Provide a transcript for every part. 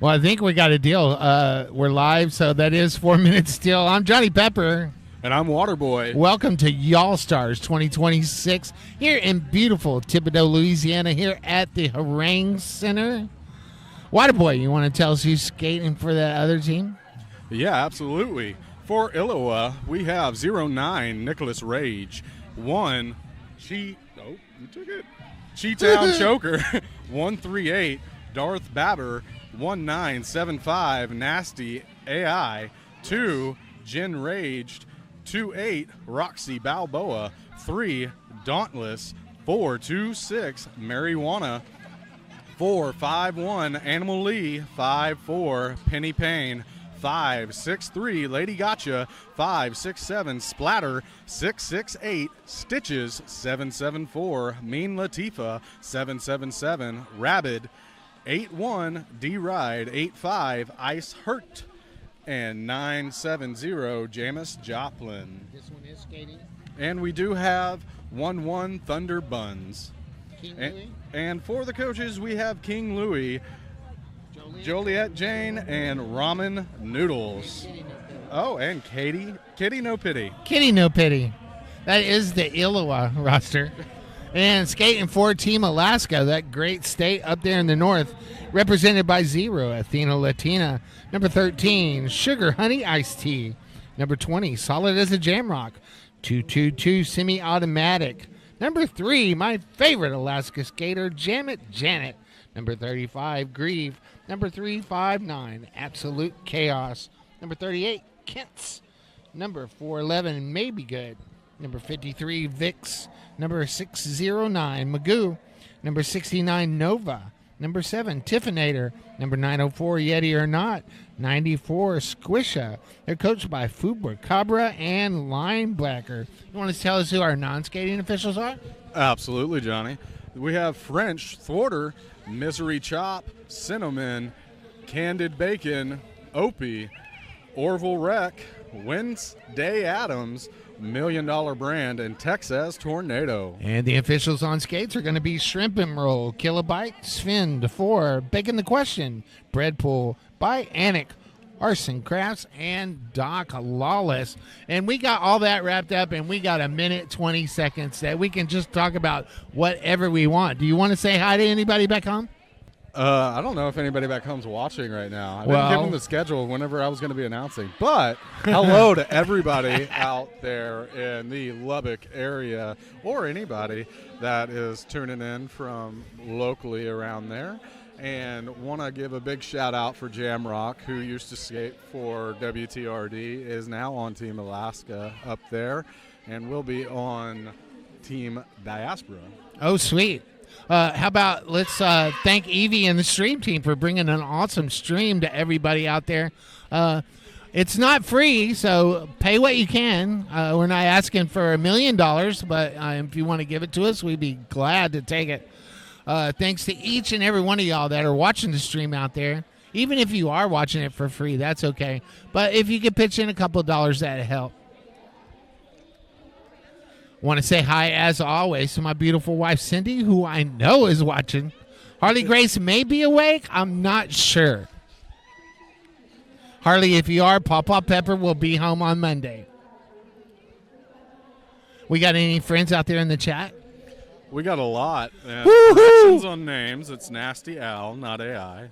Well, I think we got a deal. We're live, so that is 4 minutes still. I'm Johnny Pepper. And I'm Waterboy. Welcome to Y'all Stars 2026 here in beautiful Thibodaux, Louisiana, here at the Harangue Center. Waterboy, you want to tell us who's skating for that other team? Yeah, absolutely. For Illowa, we have 09 Nicholas Rage, 1 you took it. Showdown Choker, 138 Darth Babber, 1975 Nasty AI, 2 Jen Raged, 28 Roxy Balboa, 3 Dauntless, 426 Marijuana, 451 Animal Lee, 54 Penny Payne, 563 Lady Gotcha, 567 Splatter, 668 Stitches, 774 Mean Latifa, 777 Rabid, 81 D-Ride, 85 Ice Hurt, and 970 Jameis Joplin. This one is skating. And we do have 1-1 Thunder Buns. King Louis. And for the coaches, we have King Louis, Joliet Jane, and Ramen Noodles. Oh, and Kitty No Pity. Kitty No Pity. That is the Illowa roster. And skating for Team Alaska, that great state up there in the north, represented by 0, Athena Latina. Number 13, Sugar Honey Iced Tea. Number 20, Solid as a Jamrock. 222, Semi-Automatic. Number 3, my favorite Alaska skater, Jamit Janet. Number 35, Grieve. Number 359, Absolute Chaos. Number 38, Kent's. Number 411, Maybe Good. Number 53, Vix. Number 609, Magoo. Number 69, Nova. Number 7, Tiffinator. Number 904, Yeti or Not. 94, Squisha. They're coached by Fuber, Cabra, and Linebacker. You want to tell us who our non-skating officials are? Absolutely, Johnny. We have French Thwarter, Misery Chop, Cinnamon, Candid Bacon, Opie, Orville Wreck, Wednesday Adams, $1 Million Brand, and Texas Tornado. And the officials on skates are going to be Shrimp and Roll, Kilobyte, Sven, DeFore, Bacon the Question, Breadpool, by Anik, Arson Crafts, and Doc Lawless. And we got all that wrapped up, and we got a minute, 20 seconds that we can just talk about whatever we want. Do you want to say hi to anybody back home? I don't know if anybody back home's watching right now. I didn't give them the schedule whenever I was going to be announcing. But hello to everybody out there in the Lubbock area, or anybody that is tuning in from locally around there. And want to give a big shout out for Jamrock, who used to skate for WTRD, is now on Team Alaska up there, and will be on Team Diaspora. Oh, sweet. How about let's thank Evie and the stream team for bringing an awesome stream to everybody out there. It's not free, so pay what you can. We're not asking for $1 million, but if you want to give it to us, we'd be glad to take it. Thanks to each and every one of y'all that are watching the stream out there. Even if you are watching it for free, that's okay. But if you could pitch in a couple of dollars, that'd help. Want to say hi, as always, to my beautiful wife, Cindy, who I know is watching. Harley Grace may be awake. I'm not sure. Harley, if you are, Pawpaw Pepper will be home on Monday. We got any friends out there in the chat? We got a lot. Corrections on names. It's Nasty Al, not AI.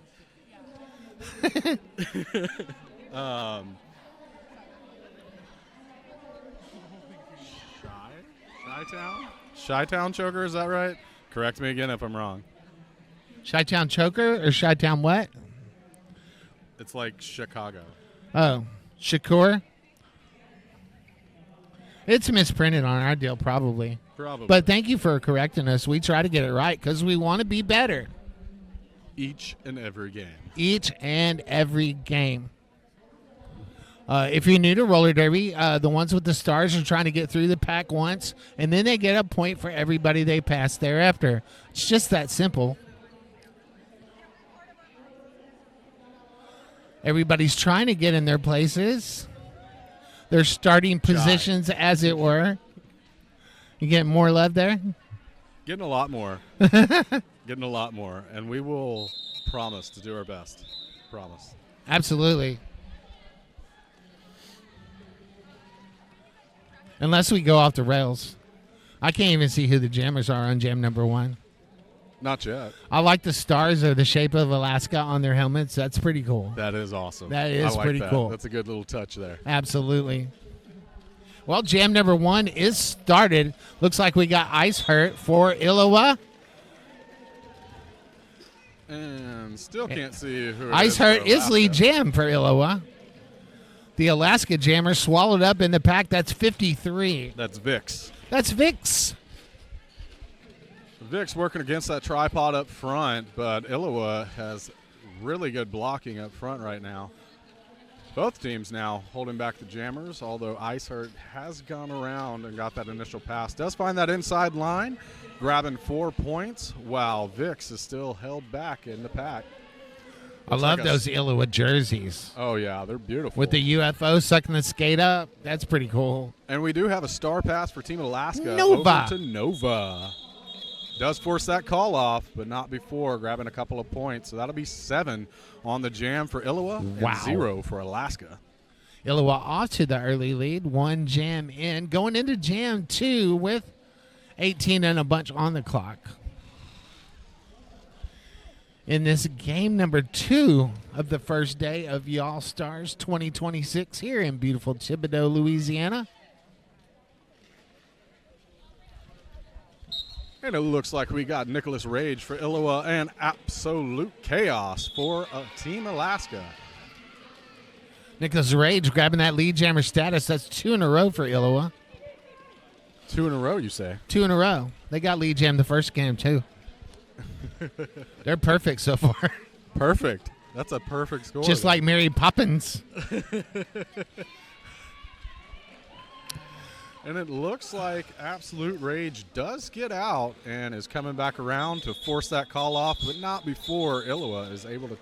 Chi-Town Choker, is that right? Correct me again if I'm wrong. Chi-Town Choker or Chi-Town what? It's like Chicago. Oh, Shakur? It's misprinted on our deal, probably. Probably. But thank you for correcting us. We try to get it right because we want to be better. Each and every game. Each and every game. If you're new to roller derby, the ones with the stars are trying to get through the pack once, and then they get a point for everybody they pass thereafter. It's just that simple. Everybody's trying to get in their places. Their starting positions, as it were. You getting more love there? Getting a lot more. Getting a lot more. And we will promise to do our best. Promise. Absolutely. Unless we go off the rails. I can't even see who the jammers are on jam number 1. Not yet. I like the stars are the shape of Alaska on their helmets. That's pretty cool. That is awesome. That is pretty cool. That's a good little touch there. Absolutely. Well, jam number 1 is started. Looks like we got Ice Hurt for Illowa. And still can't see who it Ice is. Hurt is lead jam for Illowa. The Alaska jammer swallowed up in the pack. That's 53. That's Vix. That's Vix. Vic's working against that tripod up front, but Illowa has really good blocking up front right now. Both teams now holding back the jammers, although Ice Hurt has gone around and got that initial pass. Does find that inside line, grabbing 4 points, while Vix is still held back in the pack. I love those Illowa jerseys. Oh, yeah, they're beautiful. With the UFO sucking the skate up. That's pretty cool. And we do have a star pass for Team Alaska. Nova. Over to Nova. Does force that call off, but not before, grabbing a couple of points. So that'll be 7 on the jam for Illowa and 0 for Alaska. Illowa off to the early lead. 1 jam in. Going into jam 2 with 18 and a bunch on the clock. In this game number 2 of the first day of Y'all Stars 2026 here in beautiful Thibodaux, Louisiana. And it looks like we got Nicholas Rage for Illowa and Absolute Chaos for Team Alaska. Nicholas Rage grabbing that lead jammer status. That's 2 in a row for Illowa. 2 in a row, you say? 2 in a row. They got lead jam the first game, too. They're perfect so far. Perfect. That's a perfect score. Just like Mary Poppins. And it looks like Absolute Rage does get out and is coming back around to force that call off, but not before Illowa is able to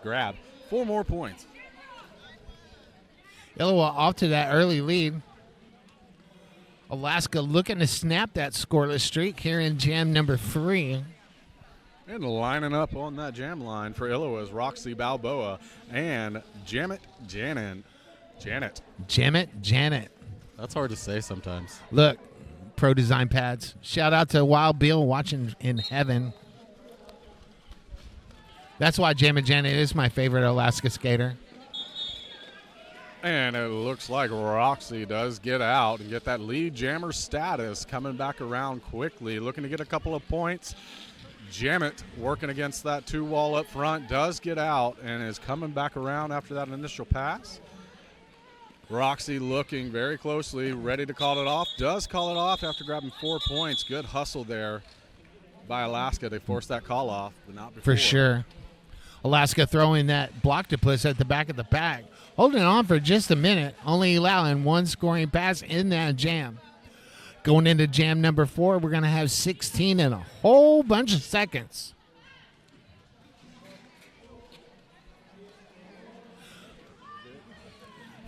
grab 4 more points. Illowa off to that early lead. Alaska looking to snap that scoreless streak here in jam number 3. And lining up on that jam line for Illowa is Roxy Balboa and Janet. Janet. That's hard to say sometimes. Look, Pro Design Pads. Shout out to Wild Bill watching in heaven. That's why Janet is my favorite Alaska skater. And it looks like Roxy does get out and get that lead jammer status, coming back around quickly, looking to get a couple of points. Janet working against that 2-wall up front, does get out and is coming back around after that initial pass. Roxy looking very closely, ready to call it off. Does call it off after grabbing 4 points. Good hustle there by Alaska. They forced that call off, but not before. For sure. Alaska throwing that blocktopus at the back of the pack. Holding on for just a minute, only allowing 1 scoring pass in that jam. Going into jam number 4, we're going to have 16 in a whole bunch of seconds.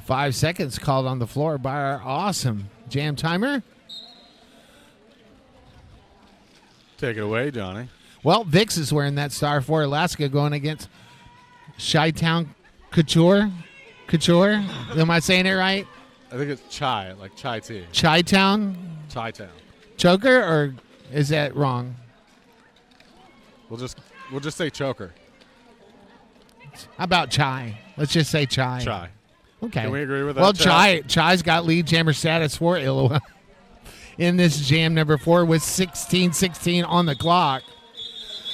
Five seconds called on the floor by our awesome jam timer. Take it away, Johnny. Well, Vix is wearing that star for Alaska going against Chi-Town Couture. Am I saying it right? I think it's chai, like chai tea. Chi-Town? Chi-town. Choker, or is that wrong? We'll just say choker. How about chai? Let's just say chai. Chai. Okay. Can we agree with that? Well, Chai's got lead jammer status for Illowa in this jam number 4 with 16:16 on the clock.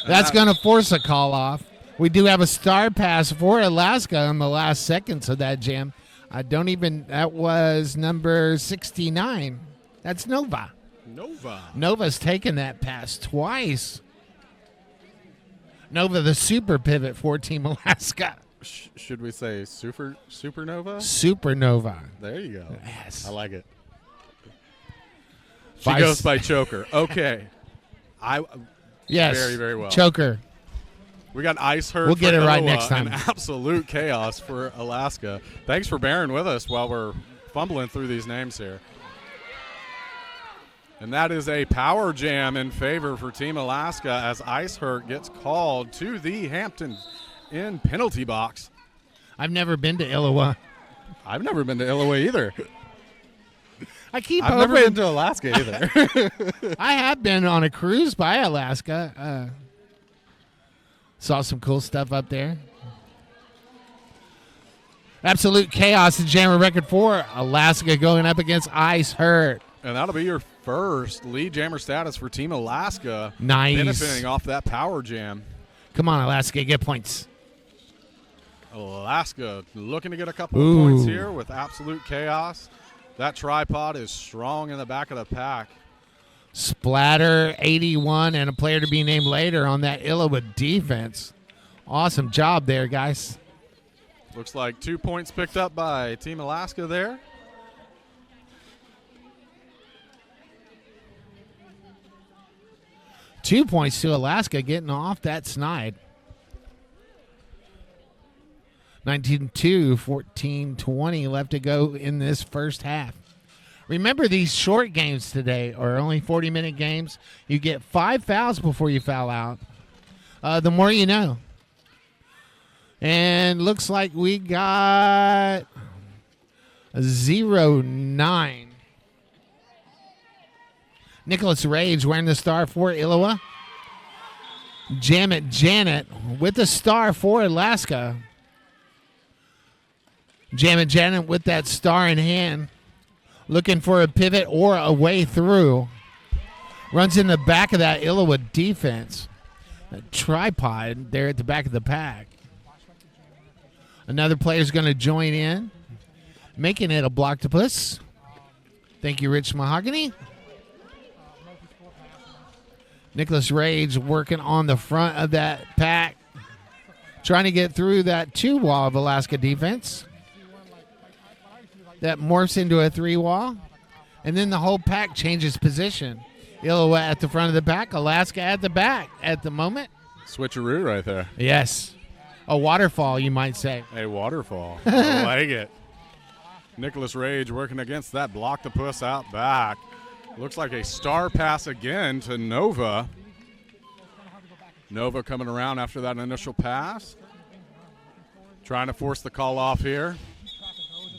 That's going to force a call off. We do have a star pass for Alaska in the last seconds of that jam. That was number 69. That's Nova. Nova's taken that pass twice. Nova, the super pivot for Team Alaska. Should we say supernova? Supernova. There you go. Yes. I like it. She goes by choker. Okay. Yes. Very, very well. Choker. We got Ice Hurt. We'll get it right Illowa next time. And Absolute Chaos for Alaska. Thanks for bearing with us while we're fumbling through these names here. And that is a power jam in favor for Team Alaska as Ice Hurt gets called to the Hampton in penalty box. I've never been to Illowa. I've never been to Illowa either. I've never been to Alaska either. I have been on a cruise by Alaska. Saw some cool stuff up there. Absolute Chaos in Jammer Record 4. Alaska going up against Ice Hurt. And that'll be your first lead jammer status for Team Alaska. Nice. Benefiting off that power jam. Come on, Alaska, get points. Alaska looking to get a couple of points here with Absolute Chaos. That tripod is strong in the back of the pack. Splatter, 81, and a player to be named later on that Illowa defense. Awesome job there, guys. Looks like 2 points picked up by Team Alaska there. Two points to Alaska getting off that snide. 19-2, 14-20 left to go in this first half. Remember, these short games today are only 40-minute games. You get 5 fouls before you foul out. The more you know. And looks like we got a 0-9. Nicholas Rage wearing the star for Illowa. Janet with the star for Alaska. Janet with that star in hand. Looking for a pivot or a way through. Runs in the back of that Illowa defense. A tripod there at the back of the pack. Another player's going to join in. Making it a blocktopus. Thank you, Rich Mahogany. Nicholas Rage working on the front of that pack. Trying to get through that 2-wall of Alaska defense. That morphs into a 3-wall. And then the whole pack changes position. Illowa at the front of the pack. Alaska at the back at the moment. Switcheroo right there. Yes. A waterfall, you might say. A waterfall. I like it. Nicholas Rage working against that blocktopus out back. Looks like a star pass again to Nova. Nova coming around after that initial pass. Trying to force the call off here.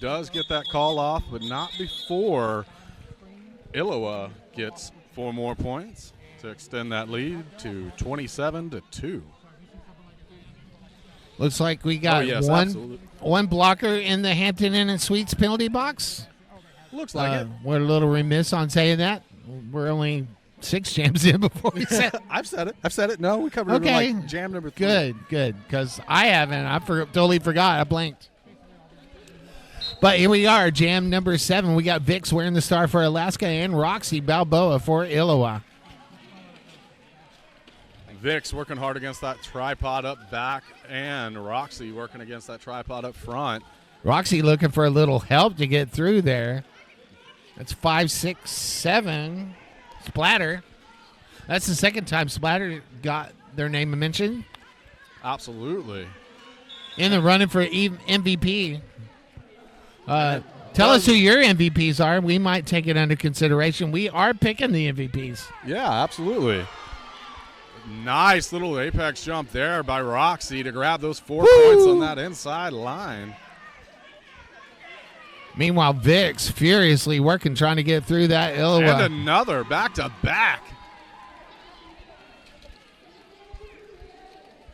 Does get that call off, but not before Illowa gets 4 more points to extend that lead to 27-2. Looks like we got one blocker in the Hampton Inn and Suites penalty box. Looks like it. We're a little remiss on saying that. We're only 6 jams in before we said. I've said it. No, we covered it like jam number 3. Good. Because I haven't. I totally forgot. I blanked. But here we are, jam number 7. We got Vix wearing the star for Alaska and Roxy Balboa for Illowa. Vix working hard against that tripod up back, and Roxy working against that tripod up front. Roxy looking for a little help to get through there. That's 5, 6, 7. Splatter. That's the second time Splatter got their name mentioned. Absolutely. In the running for MVP. Tell us who your MVPs are. We might take it under consideration. We are picking the MVPs. Yeah, absolutely. Nice little apex jump there by Roxy to grab those 4 points on that inside line. Meanwhile, Vix furiously working, trying to get through that Illowa. And another back-to-back.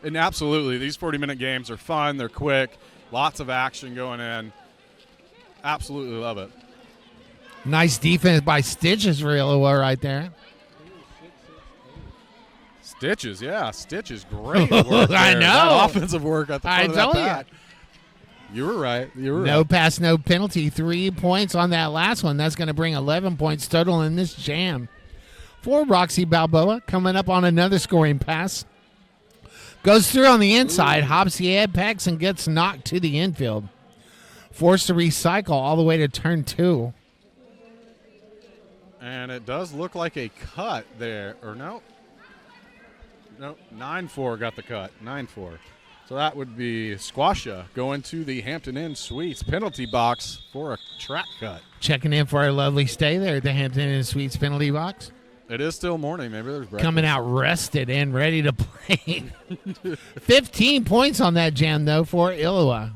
And absolutely, these 40-minute games are fun. They're quick. Lots of action going in. Absolutely love it. Nice defense by Stitches for Illowa right there. Stitches, yeah. Stitches, great work there. I know. That offensive work at the front of that pack. You were right. No pass, no penalty. 3 points on that last one. That's going to bring 11 points total in this jam. For Roxy Balboa, coming up on another scoring pass. Goes through on the inside, hops the apex, and gets knocked to the infield. Forced to recycle all the way to turn 2. And it does look like a cut there. Or no. No, 9-4 got the cut. 9-4. So that would be Squasha going to the Hampton Inn Suites penalty box for a track cut. Checking in for our lovely stay there at the Hampton Inn Suites penalty box. It is still morning. Maybe there's breakfast. Coming out rested and ready to play. 15 points on that jam, though, for Illowa.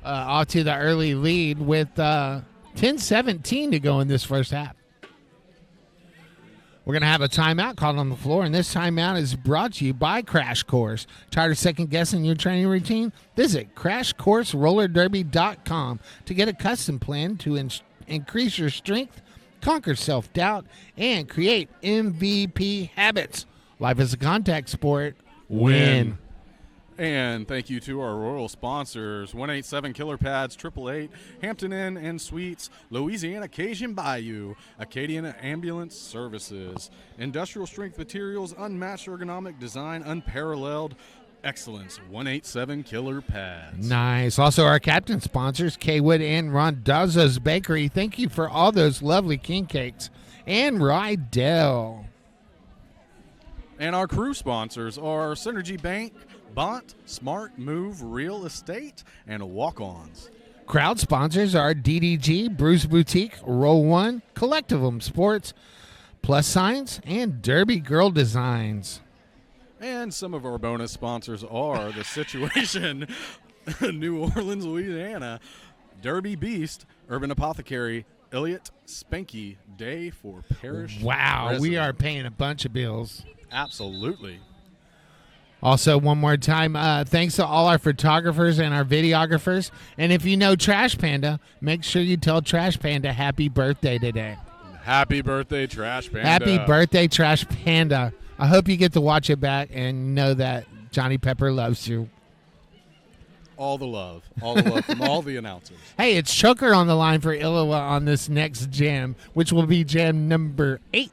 Off to the early lead with 10-17 to go in this first half. We're going to have a timeout called on the floor, and this timeout is brought to you by Crash Course. Tired of second-guessing your training routine? Visit CrashCourseRollerDerby.com to get a custom plan to increase your strength, conquer self-doubt, and create MVP habits. Life is a contact sport. Win. And thank you to our royal sponsors, 187 Killer Pads, 888, Hampton Inn and Suites, Louisiana Cajun Bayou, Acadian Ambulance Services, Industrial Strength Materials, unmatched ergonomic design, unparalleled excellence, 187 Killer Pads. Nice. Also, our captain sponsors, Kaywood and Rondazzo's Bakery. Thank you for all those lovely king cakes. And Rydell. And our crew sponsors are Synergy Bank, Bont, Smart Move Real Estate, and Walk-Ons. Crowd sponsors are DDG, Bruce Boutique, Roll One, Collectivum Sports, Plus Signs, and Derby Girl Designs. And some of our bonus sponsors are The Situation, New Orleans, Louisiana, Derby Beast, Urban Apothecary, Elliott Spanky, Day for Parish. Wow, Resident. we are paying a bunch of bills. Absolutely. Also, one more time, thanks to all our photographers and our videographers. And if you know Trash Panda, make sure you tell Trash Panda happy birthday today. Happy birthday, Trash Panda. Happy birthday, Trash Panda. I hope you get to watch it back and know that Johnny Pepper loves you. All the love from all the announcers. Hey, it's Choker on the line for Illowa on this next jam, which will be jam number 8.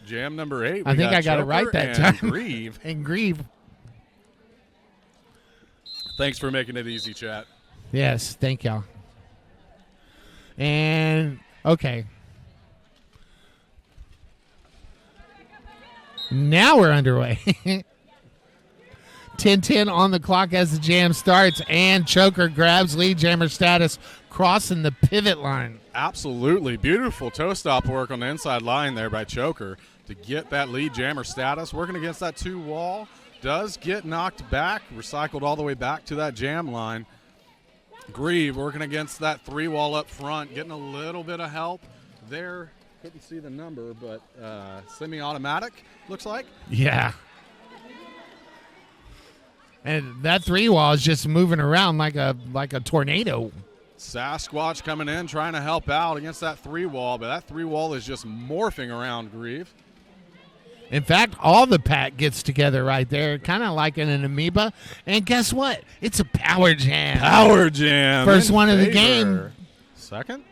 Jam number 8. I think I got it right that time. Grieve. And Grieve. Thanks for making it easy, chat. Yes, thank y'all. And, okay. Now we're underway. 10-10 on the clock as the jam starts, and Choker grabs lead jammer status, crossing the pivot line. Absolutely. Beautiful toe stop work on the inside line there by Choker to get that lead jammer status. Working against that 2 wall. Does get knocked back, recycled all the way back to that jam line. Grieve working against that 3 wall up front, getting a little bit of help there. Couldn't see the number, but semi-automatic looks like. Yeah. And that 3 wall is just moving around like a tornado. Sasquatch coming in, trying to help out against that 3 wall, but that 3 wall is just morphing around Grieve. In fact, all the pack gets together right there, kind of like in an amoeba. And guess what? It's a power jam. Power jam. First one of the game. Second?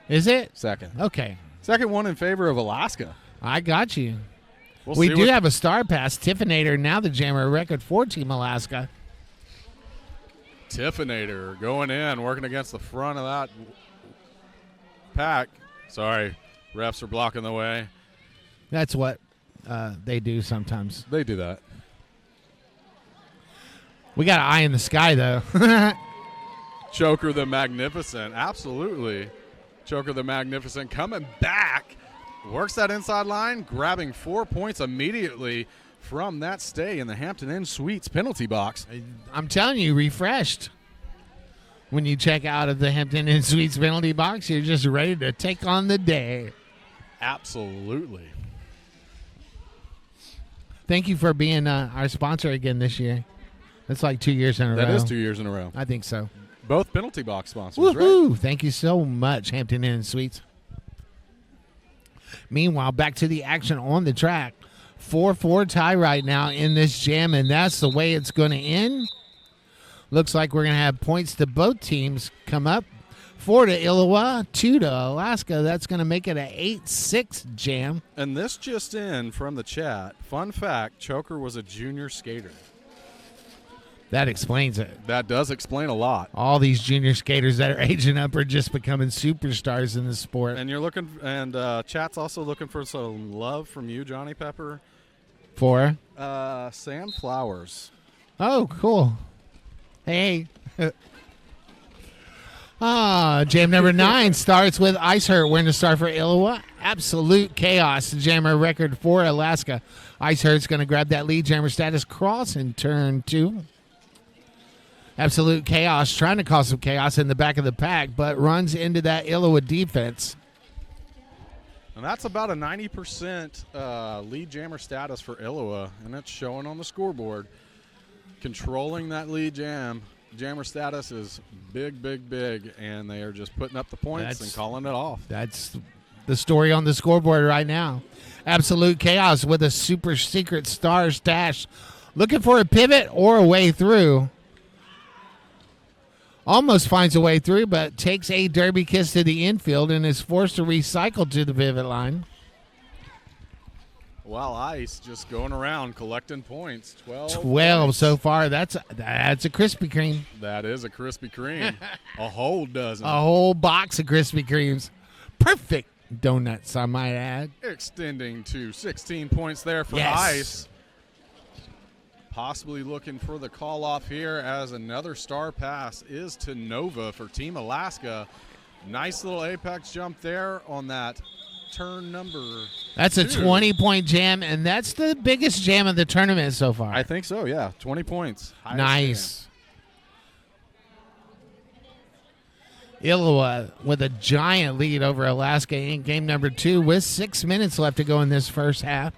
Is it? Second. Okay. Second one in favor of Alaska. I got you. We'll we do have a star pass. Tiffinator, now the jammer, record for Team Alaska. Tiffinator going in, working against the front of that pack. Sorry, refs are blocking the way. That's what they do sometimes. They do that. We got an eye in the sky, though. Choker the Magnificent, absolutely. Choker the Magnificent coming back. Works that inside line, grabbing 4 points immediately from that stay in the Hampton Inn Suites penalty box. I'm telling you, refreshed. When you check out of the Hampton Inn Suites penalty box, you're just ready to take on the day. Absolutely. Thank you for being our sponsor again this year. That's like 2 years in a row. That is 2 years in a row. I think so. Both penalty box sponsors, Woohoo! Right? Thank you so much, Hampton Inn Suites. Meanwhile, back to the action on the track. 4-4 tie right now in this jam, and that's the way it's going to end. Looks like we're going to have points to both teams come up. 4 to Illowa, 2 to Alaska. That's going to make it an 8-6 jam. And this just in from the chat. Fun fact, Choker was a junior skater. That explains it. That does explain a lot. All these junior skaters that are aging up are just becoming superstars in the sport. And you're looking, and chat's also looking for some love from you, Johnny Pepper. For? Sam Flowers. Oh, cool. Hey. Jam number 9 starts with Ice Hurt. We're going to start for Illowa. Absolute Chaos. Jammer record for Alaska. Ice Hurt's going to grab that lead jammer status cross in turn 2. Absolute Chaos trying to cause some chaos in the back of the pack, but runs into that Illowa defense. And that's about a 90% lead jammer status for Illowa, and it's showing on the scoreboard. Controlling that lead jammer status is big, big, big, and they are just putting up the points and calling it off. That's the story on the scoreboard right now. Absolute Chaos with a super secret star stash. Looking for a pivot or a way through. Almost finds a way through, but takes a derby kiss to the infield and is forced to recycle to the pivot line. Well, Ice just going around collecting points. 12 points so far. That's a Krispy Kreme. That is a Krispy Kreme. A whole dozen. A whole box of Krispy Kremes. Perfect donuts, I might add. Extending to 16 points there for Ice. Possibly looking for the call off here as another star pass is to Nova for Team Alaska. Nice little apex jump there on that turn number. That's 2. A 20-point jam, and that's the biggest jam of the tournament so far. I think so, yeah. 20 points. Nice. Illowa with a giant lead over Alaska in game number 2 with 6 minutes left to go in this first half.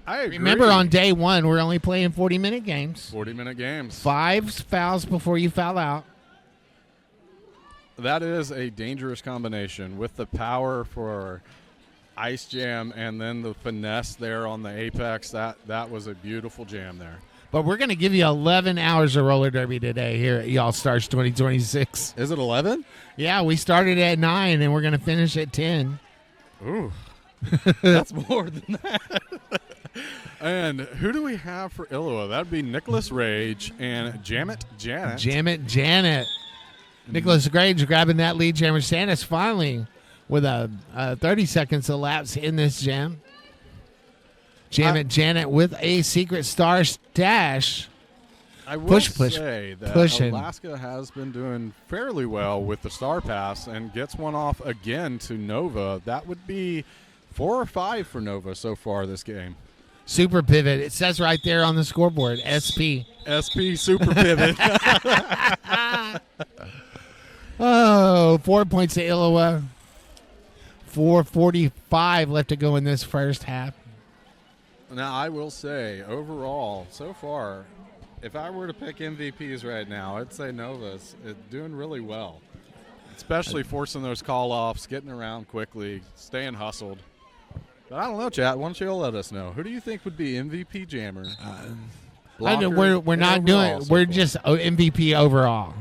I agree. Remember, on day 1, we're only playing 40-minute games. 40-minute games. 5 fouls before you foul out. That is a dangerous combination with the power for Ice Jam and then the finesse there on the apex. That was a beautiful jam there. But we're going to give you 11 hours of roller derby today here at Y'all Stars 2026. Is it 11? Yeah, we started at 9, and we're going to finish at 10. Ooh. That's more than that. And who do we have for Illowa? That would be Nicholas Rage and Janet Janet. Nicholas Rage grabbing that lead jammer status finally with a 30 seconds elapsed in this jam. Janet with a secret star stash. I will say that pushing. Alaska has been doing fairly well with the star pass and gets one off again to Nova. That would be 4 or 5 for Nova so far this game. Super pivot. It says right there on the scoreboard, SP. SP super pivot. 4 points to Illowa. 4:45 left to go in this first half. Now, I will say, overall, so far, if I were to pick MVPs right now, I'd say Nova's doing really well, especially forcing those call-offs, getting around quickly, staying hustled. But I don't know, chat. Why don't you all let us know? Who do you think would be MVP jammer? We're not doing. We're just MVP overall.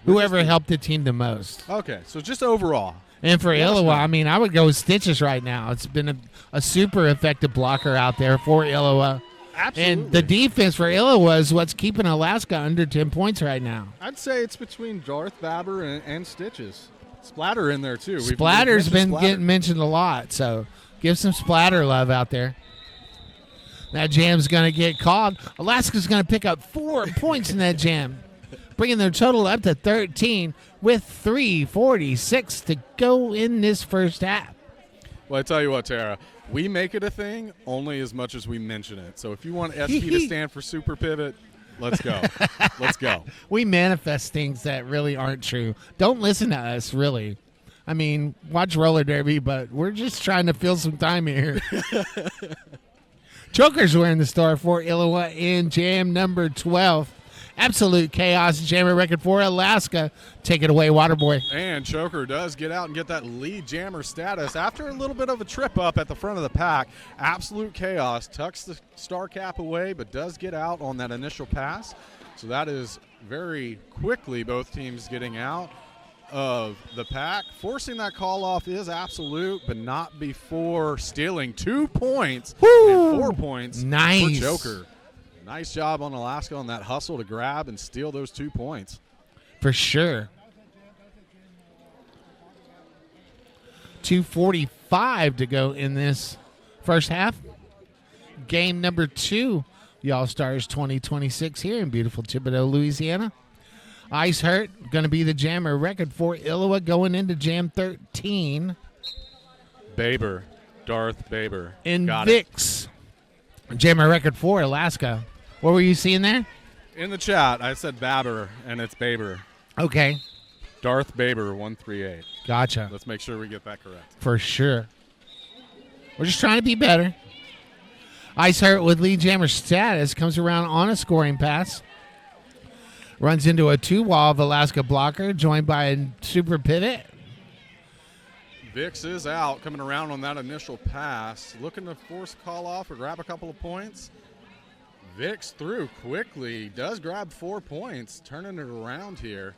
Whoever helped the team the most. Okay, so just overall. And for Illowa, I mean, I would go with Stitches right now. It's been a super effective blocker out there for Illowa. Absolutely. And the defense for Illowa is what's keeping Alaska under 10 points right now. I'd say it's between Darth Babber and Stitches. Splatter in there, too. Splatter's been getting mentioned a lot, so give some Splatter love out there. That jam's going to get called. Alaska's going to pick up 4 points in that jam, bringing their total up to 13 with 3:46 to go in this first half. Well, I tell you what, Tara, we make it a thing only as much as we mention it. So if you want SP to stand for super pivot, let's go. Let's go. We manifest things that really aren't true. Don't listen to us, really. I mean, watch roller derby, but we're just trying to fill some time here. Choker's wearing the star for Illowa in jam number 12. Absolute Chaos jammer record for Alaska. Take it away, Waterboy. And Choker does get out and get that lead jammer status after a little bit of a trip up at the front of the pack. Absolute Chaos tucks the star cap away, but does get out on that initial pass. So that is very quickly both teams getting out of the pack. Forcing that call off is Absolute, but not before stealing 2 points. Woo! And 4 points nice. for Choker. Nice job on Alaska on that hustle to grab and steal those 2 points. For sure. 2:45 to go in this first half. Game number 2, Y'all Stars 2026 here in beautiful Thibodaux, Louisiana. Ice Hurt going to be the jammer record for Illowa going into Jam 13. Baber. Darth Baber. And Got Vix, jammer record for Alaska. What were you seeing there? In the chat, I said Baber, and it's Baber. Okay. Darth Baber, 138. Gotcha. Let's make sure we get that correct. For sure. We're just trying to be better. Ice Hurt with lead jammer status comes around on a scoring pass. Runs into a 2-wall of Alaska blocker, joined by a super pivot. Vix is out, coming around on that initial pass. Looking to force a call off or grab a couple of points. Vix through quickly. Does grab 4 points, turning it around here.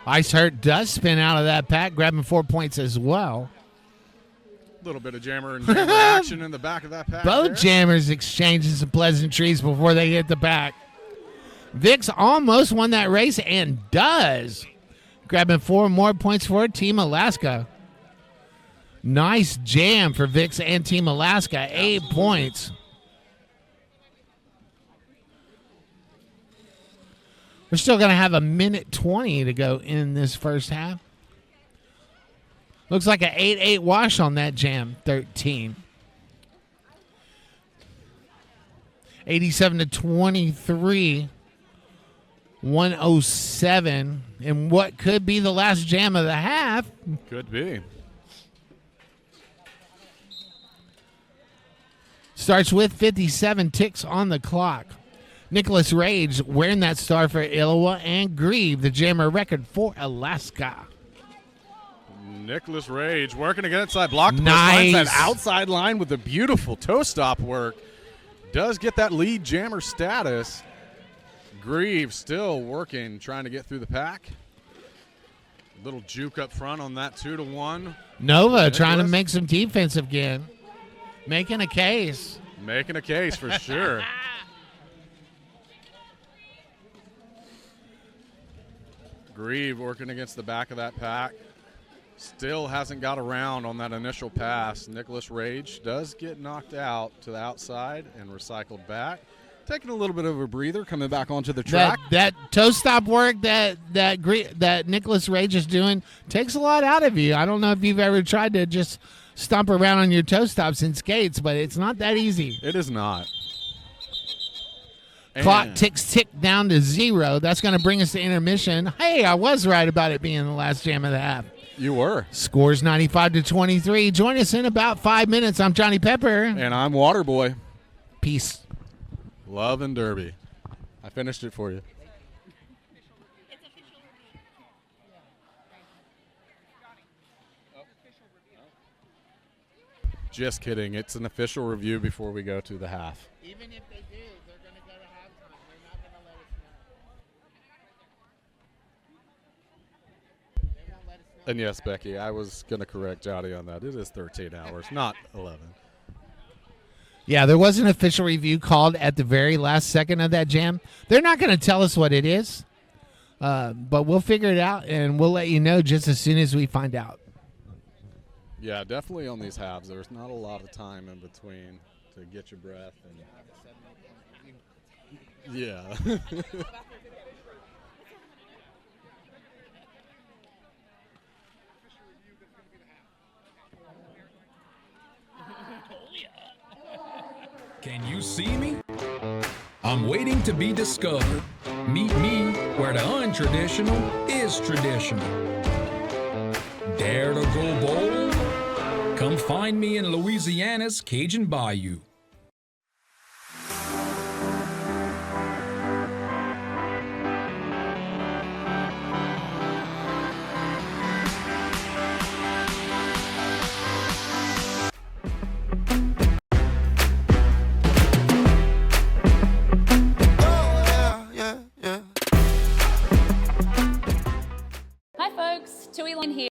Ice Hurt does spin out of that pack, grabbing 4 points as well. A little bit of jammer and jammer action in the back of that pack. Both there. jammers exchanging some pleasantries before they hit the back. Vix almost won that race and does. Grabbing 4 more points for Team Alaska. Nice jam for Vix and Team Alaska. 8 points. We're still going to have a minute 20 to go in this first half. Looks like an 8-8 wash on that jam 13. 87-23. 107. And what could be the last jam of the half. Could be. Starts with 57 ticks on the clock. Nicholas Rage wearing that star for Illowa and Grieve, the jammer record for Alaska. Nicholas Rage working against that block. Nice. That outside line with the beautiful toe stop work. Does get that lead jammer status. Grieve still working, trying to get through the pack. Little juke up front on that 2-1. Nova trying to make some defense again. Making a case. Making a case for sure. Grieve working against the back of that pack. Still hasn't got around on that initial pass. Nicholas Rage does get knocked out to the outside and recycled back. Taking a little bit of a breather, coming back onto the track. That toe stop work that Nicholas Rage is doing takes a lot out of you. I don't know if you've ever tried to just stomp around on your toe stops in skates, but it's not that easy. It is not. Clock tick down to 0. That's going to bring us to intermission. Hey, I was right about it being the last jam of the half. You were. Scores 95-23. Join us in about 5 minutes. I'm Johnny Pepper. And I'm Waterboy. Peace. Love and Derby. I finished it for you. Just kidding. It's an official review before we go to the half. Even if they do, they're going to go to halftime. They're not going to let us know. They won't let us know. And yes, Becky, I was going to correct Johnny on that. It is 13 hours, not 11. Yeah, there was an official review called at the very last second of that jam. They're not going to tell us what it is, but we'll figure it out, and we'll let you know just as soon as we find out. Yeah, definitely on these halves. There's not a lot of time in between to get your breath. And yeah. Can you see me? I'm waiting to be discovered. Meet me where the untraditional is traditional. Dare to go bold? Come find me in Louisiana's Cajun Bayou.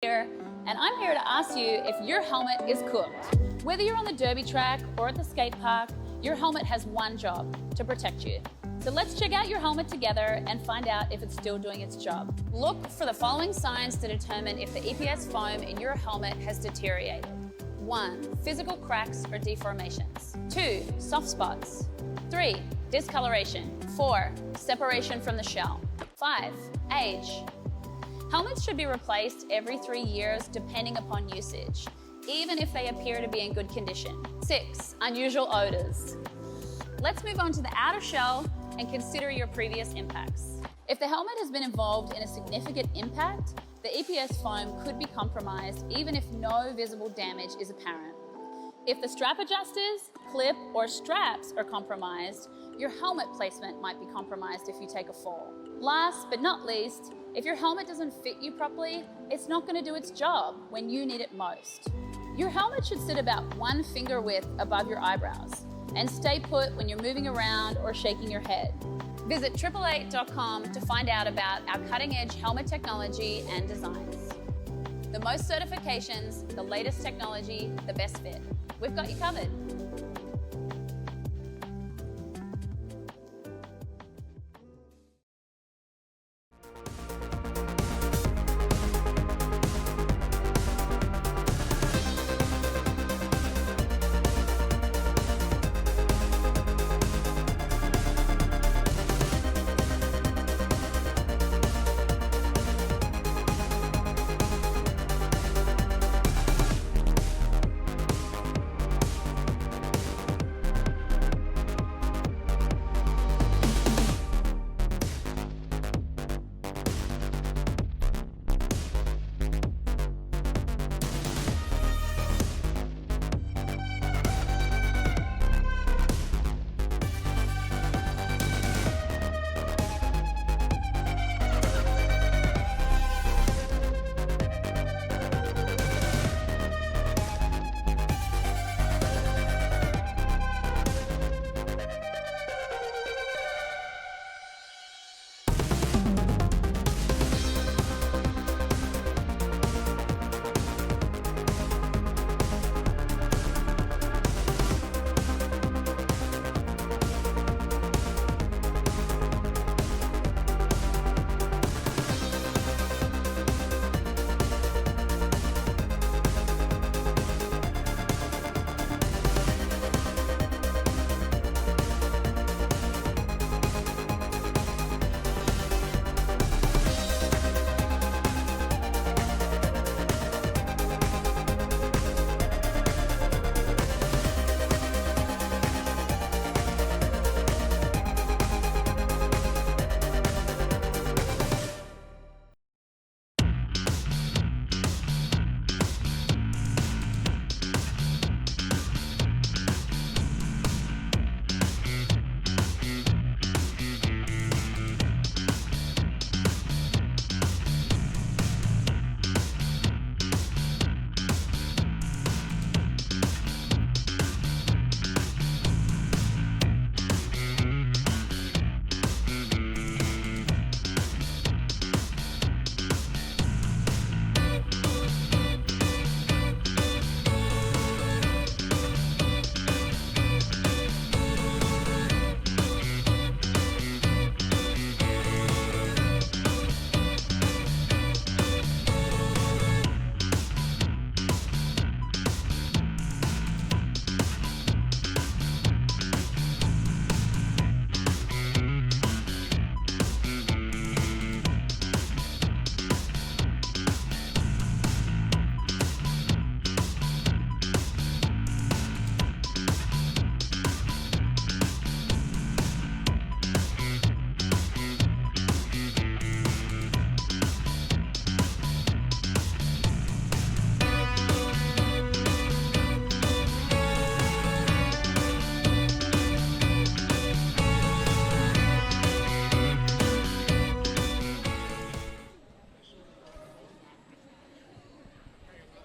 Here, and I'm here to ask you if your helmet is cooked. Whether you're on the derby track or at the skate park, your helmet has one job: to protect you. So let's check out your helmet together and find out if it's still doing its job. Look for the following signs to determine if the EPS foam in your helmet has deteriorated. 1. Physical cracks or deformations. 2. Soft spots. 3. Discoloration. 4. Separation from the shell. 5. Age. Helmets should be replaced every 3 years depending upon usage, even if they appear to be in good condition. 6. Unusual odors. Let's move on to the outer shell and consider your previous impacts. If the helmet has been involved in a significant impact, the EPS foam could be compromised even if no visible damage is apparent. If the strap adjusters, clip, or straps are compromised, your helmet placement might be compromised if you take a fall. Last but not least, if your helmet doesn't fit you properly, it's not going to do its job when you need it most. Your helmet should sit about 1 finger width above your eyebrows and stay put when you're moving around or shaking your head. Visit 888.com to find out about our cutting-edge helmet technology and designs. The most certifications, the latest technology, the best fit. We've got you covered.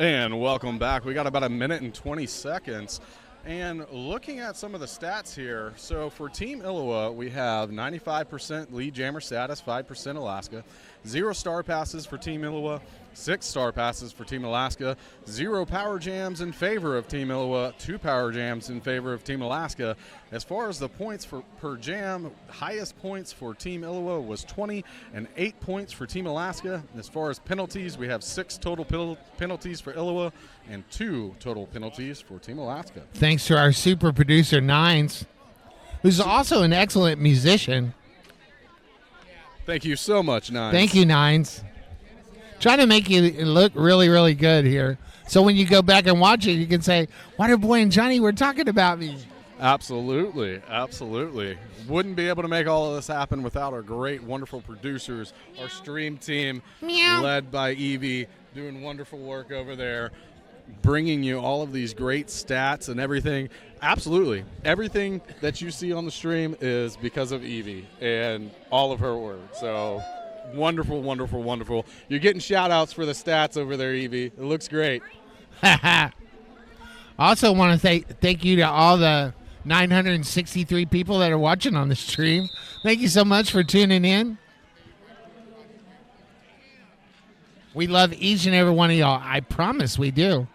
And welcome back. We got about 1 minute and 20 seconds. And looking at some of the stats here, so for Team Illowa, we have 95% lead jammer status, 5% Alaska, 0 star passes for Team Illowa, 6 star passes for Team Alaska, 0 power jams in favor of Team Illowa, 2 power jams in favor of Team Alaska. As far as the points per jam, highest points for Team Illowa was 20 and 8 points for Team Alaska. As far as penalties, we have 6 total penalties for Illowa and 2 total penalties for Team Alaska. Thanks to our super producer, Nines. who's also an excellent musician. Thank you so much, Nines. Thank you, Nines. Trying to make you look really, really good here. So when you go back and watch it, you can say, Waterboy and Johnny were talking about me. Absolutely. Absolutely. Wouldn't be able to make all of this happen without our great, wonderful producers, our stream team, Meow. led by Evie, doing wonderful work over there, bringing you all of these great stats and everything. Absolutely. Everything that you see on the stream is because of Evie and all of her work. So wonderful, wonderful, wonderful. You're getting shout-outs for the stats over there, Evie. It looks great. I also want to thank you to all the 963 people that are watching on the stream. Thank you so much for tuning in. We love each and every one of y'all. I promise we do.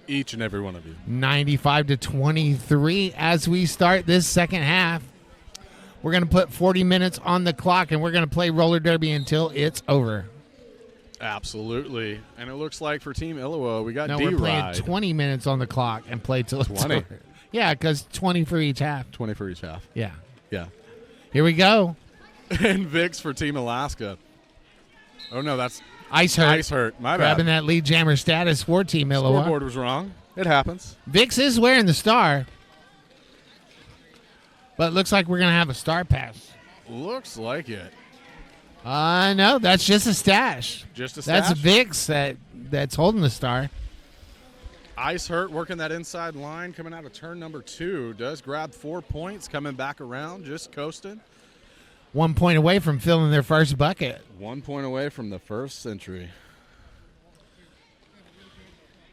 Each and every one of you. 95-23 as we start this second half. We're going to put 40 minutes on the clock, and we're going to play roller derby until it's over. Absolutely. And it looks like for Team Illowa, we got No, D-Ride. we're playing 20 minutes on the clock and play till it's 20. over. Yeah, because 20 for each half. 20 for each half. Yeah. Yeah. Here we go. And Vix for Team Alaska. Oh, no, that's Ice Hurt. Ice Hurt. My bad. Grabbing that lead jammer status for Team Illowa. Scoreboard was wrong. It happens. Vix is wearing the star. But it looks like we're going to have a star pass. Looks like it. No, that's just a stash. Just a stash? That's Vix that's holding the star. Ice Hurt working that inside line, coming out of turn number 2. Does grab 4 points, coming back around, just coasting. 1 point away from filling their first bucket. 1 point away from the first century.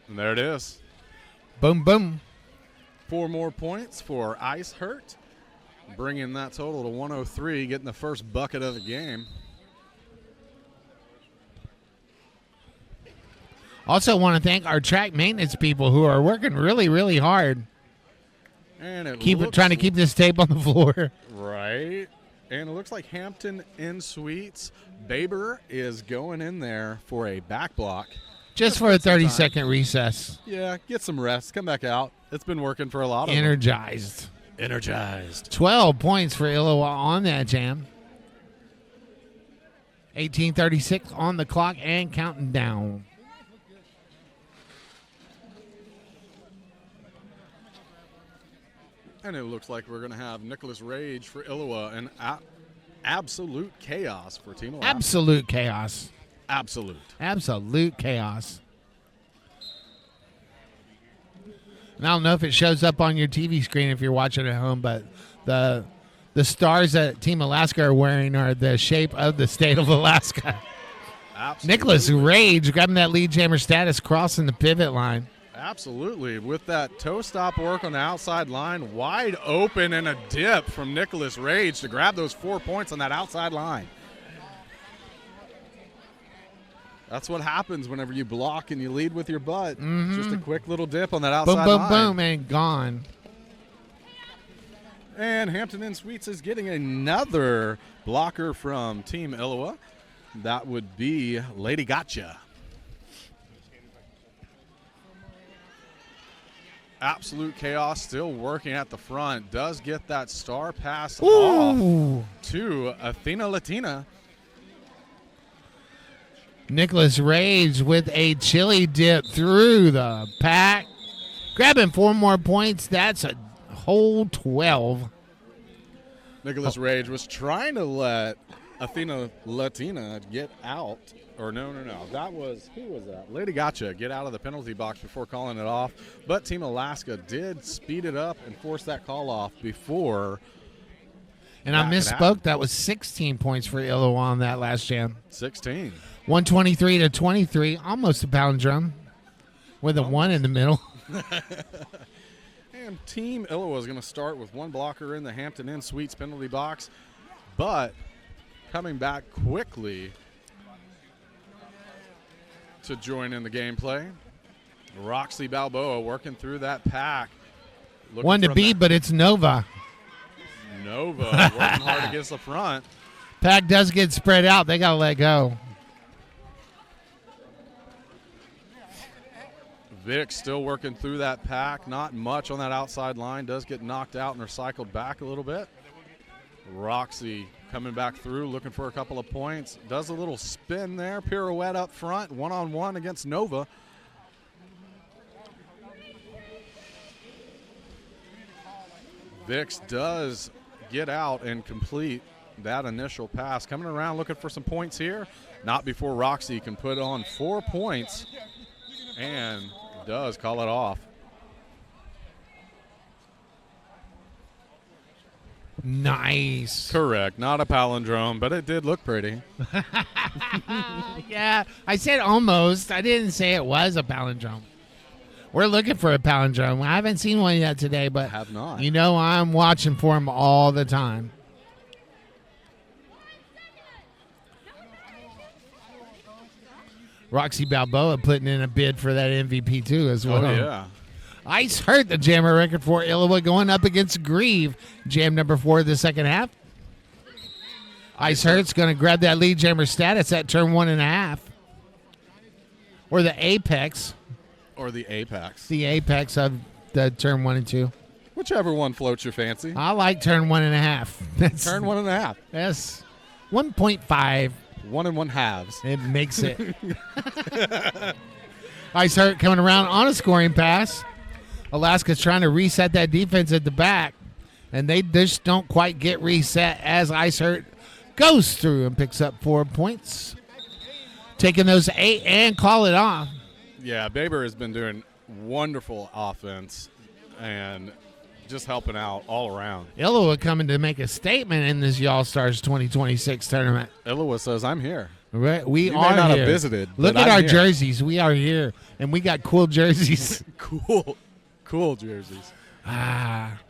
And there it is. Boom, boom. 4 more points for Ice Hurt, bringing that total to 103, getting the first bucket of the game. Also want to thank our track maintenance people who are working really, really hard. And Trying to keep this tape on the floor. Right. And it looks like Hampton in Suites. Baber is going in there for a back block. Just for a 30-second recess. Yeah, get some rest. Come back out. It's been working for a lot of Energized. them. Energized. 12 points for Illowa on that jam. 18:36 on the clock and counting down. And it looks like we're going to have Nicholas Rage for Illowa and absolute chaos for Team Alaska. Absolute chaos. Absolute. Absolute chaos. And I don't know if it shows up on your TV screen if you're watching at home, but the stars that Team Alaska are wearing are the shape of the state of Alaska. Absolutely. Nicholas Rage grabbing that lead jammer status, crossing the pivot line. Absolutely. With that toe stop work on the outside line, wide open and a dip from Nicholas Rage to grab those 4 points on that outside line. That's what happens whenever you block and you lead with your butt. Mm-hmm. Just a quick little dip on that outside boom, line. Boom, boom, and gone. And Hampton Inn Suites is getting another blocker from Team Illowa. That would be Lady Gotcha. Absolute chaos still working at the front. Does get that star pass off to Athena Latina. Nicholas Rage with a chili dip through the pack. Grabbing 4 more points. That's a whole 12. Nicholas Rage was trying to let Athena Latina get out. Or no. That was, who was that? Lady Gotcha get out of the penalty box before calling it off. But Team Alaska did speed it up and force that call off before. And I misspoke. That was 16 points for Illowa on that last jam. 16. 123-23, almost a palindrome with a 1 in the middle. And Team Illowa is going to start with one blocker in the Hampton Inn Suites penalty box. But coming back quickly to join in the gameplay, Roxy Balboa working through that pack. One to beat, but it's Nova. Nova working hard against the front. Pack does get spread out. They got to let go. Vic still working through that pack. Not much on that outside line. Does get knocked out and recycled back a little bit. Roxy coming back through, looking for a couple of points. Does a little spin there. Pirouette up front, one-on-one against Nova. Vix does get out and complete that initial pass. Coming around looking for some points here. Not before Roxy can put on 4 points and does call it off. Nice. Correct. Not a palindrome, but it did look pretty. Yeah, I said almost. I didn't say it was a palindrome. We're looking for a palindrome. I haven't seen one yet today, but have not. You know I'm watching for them all the time. Roxy Balboa putting in a bid for that MVP too as well. Oh, yeah. Ice hurt the jammer record for Illowa going up against Grieve. Jam number 4 of the second half. Ice Hurt's going to grab that lead jammer status at turn 1.5. Or the apex. Or the apex. The apex of the turn 1 and 2. Whichever one floats your fancy. I like turn 1.5. Turn 1.5. Yes. 1.5. 1 1/2. It makes it. Ice Hurt coming around on a scoring pass. Alaska's trying to reset that defense at the back, and they just don't quite get reset as Ice Hurt goes through and picks up 4 points. Taking those 8 and call it off. Yeah, Baber has been doing wonderful offense and just helping out all around. Illowa coming to make a statement in this Y'all Stars 2026 tournament. Illowa says, I'm here. Right, we You are may not here. have visited, Look but at I'm our here. jerseys. We are here, and we got cool jerseys. Cool jerseys.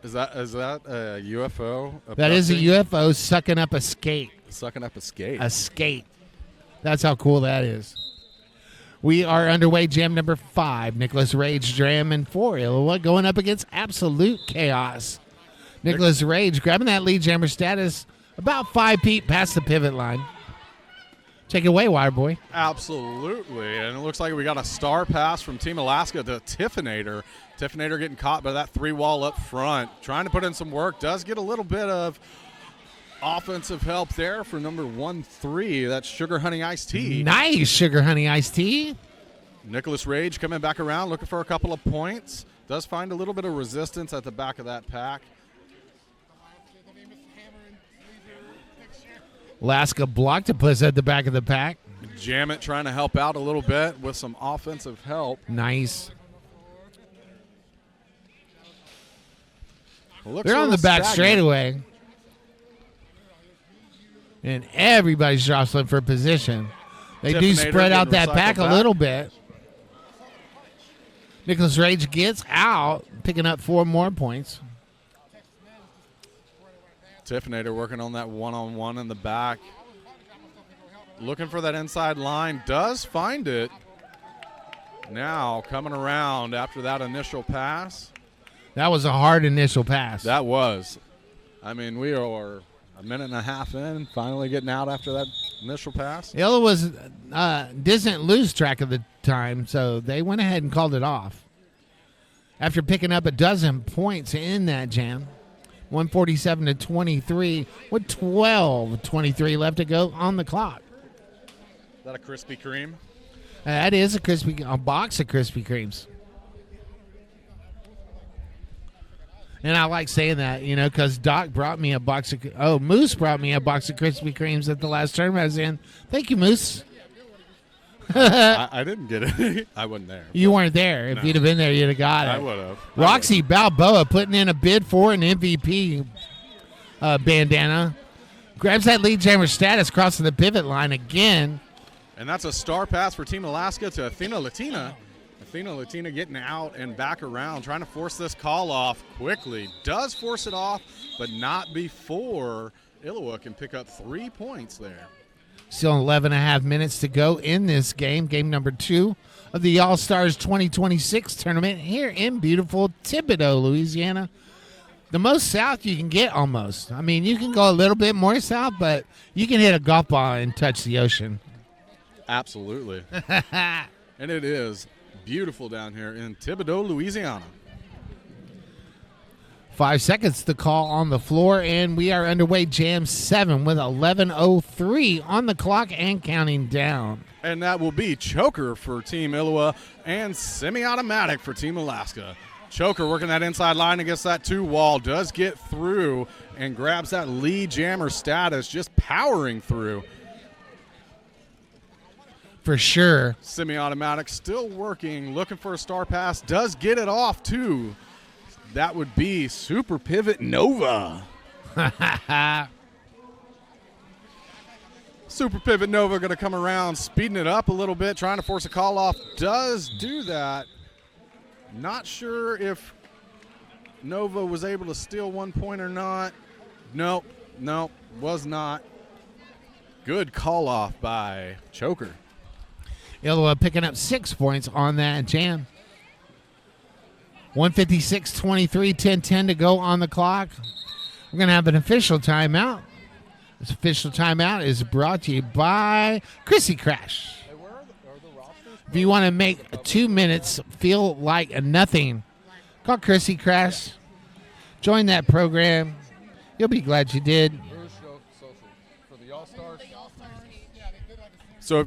Is that a UFO? That is a abducting? UFO sucking up a skate. Sucking up a skate. A skate. That's how cool that is. We are underway, jam number 5. Nicholas Rage, jam and 4. Illowa going up against Absolute Chaos. Nicholas Rage grabbing that lead jammer status about 5 feet past the pivot line. Take it away, Wireboy. Absolutely. And it looks like we got a star pass from Team Alaska to Tiffinator. Tiffinator getting caught by that 3-wall up front. Trying to put in some work. Does get a little bit of offensive help there for number 1-3. That's Sugar Honey Iced Tea. Nice Sugar Honey Iced Tea. Nicholas Rage coming back around looking for a couple of points. Does find a little bit of resistance at the back of that pack. Alaska blocked a puss at the back of the pack. Jamit trying to help out a little bit with some offensive help. Nice. Looks They're a on the little back stagnant. straightaway. And everybody's jostling for position. They do Tiffinator spread out getting that pack recycled a back. little bit. Nicholas Rage gets out, picking up 4 more points. Tiffinator working on that one-on-one in the back. Looking for that inside line. Does find it. Now coming around after that initial pass. That was a hard initial pass. That was. I mean, we are a minute and a half in, finally getting out after that initial pass. Illowa didn't lose track of the time, so they went ahead and called it off. After picking up a dozen points in that jam. 147-23 with 12:23 left to go on the clock. Is that a Krispy Kreme? That is a box of Krispy Kremes. And I like saying that, because Doc brought me Moose brought me a box of Krispy Kremes at the last tournament I was in. Thank you, Moose. I didn't get it. I wasn't there. You weren't there. If you'd have been there, you'd have got it. I would have. Roxy Balboa putting in a bid for an MVP bandana. Grabs that lead jammer status, crossing the pivot line again. And that's a star pass for Team Alaska to Athena Latina. Athena Latina getting out and back around, trying to force this call off quickly. Does force it off, but not before Illowa can pick up 3 points there. Still 11.5 minutes to go in this game. Game number 2 of the All-Stars 2026 tournament here in beautiful Thibodaux, Louisiana. The most south you can get almost. I mean, you can go a little bit more south, but you can hit a golf ball and touch the ocean. Absolutely. And it is beautiful down here in Thibodaux, Louisiana. 5 seconds to call on the floor, and we are underway Jam 7 with 11:03 on the clock and counting down. And that will be Choker for Team Illowa and Semi-Automatic for Team Alaska. Choker working that inside line against that 2-wall, does get through and grabs that lead jammer status, just powering through. For sure. Semi-Automatic still working, looking for a star pass, does get it off too. That would be Super Pivot Nova. Super Pivot Nova going to come around, speeding it up a little bit, trying to force a call off. Does do that. Not sure if Nova was able to steal 1 point or not. Nope, was not. Good call off by Choker. Illowa picking up 6 points on that jam. 156-23, 10-10 to go on the clock. We're going to have an official timeout. This official timeout is brought to you by Chrissy Crash. If you want to make 2 minutes feel like nothing, call Chrissy Crash. Join that program. You'll be glad you did. So